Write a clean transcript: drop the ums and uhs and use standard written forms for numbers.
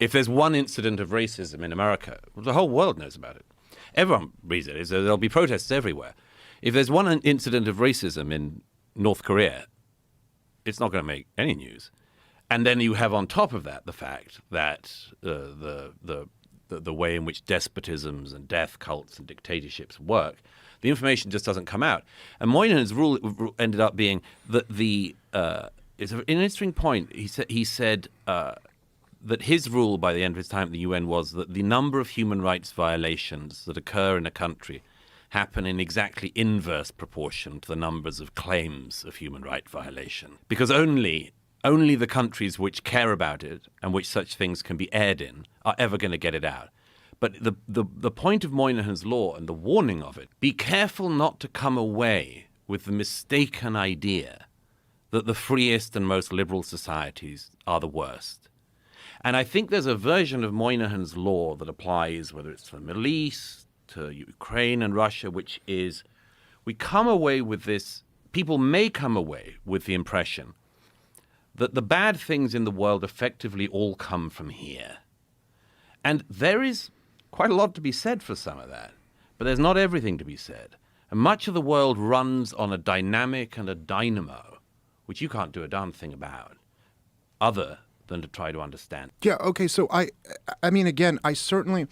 If there's one incident of racism in America, the whole world knows about it. Everyone reads it. There'll be protests everywhere. If there's one incident of racism in North Korea, it's not going to make any news. And then you have on top of that the fact that the way in which despotisms and death cults and dictatorships work, the information just doesn't come out. And Moynihan's rule ended up being that it's an interesting point. He said that his rule by the end of his time at the UN was that the number of human rights violations that occur in a country happen in exactly inverse proportion to the numbers of claims of human rights violation. Because only the countries which care about it and which such things can be aired in are ever going to get it out. But the point of Moynihan's law and the warning of it, be careful not to come away with the mistaken idea that the freest and most liberal societies are the worst. And I think there's a version of Moynihan's law that applies, whether it's to the Middle East, to Ukraine and Russia, which is we come away with this, people may come away with the impression that the bad things in the world effectively all come from here. And there is quite a lot to be said for some of that, but there's not everything to be said. And much of the world runs on a dynamic and a dynamo, which you can't do a darn thing about, other than to try to understand. Yeah, okay, so I mean, again, I certainly,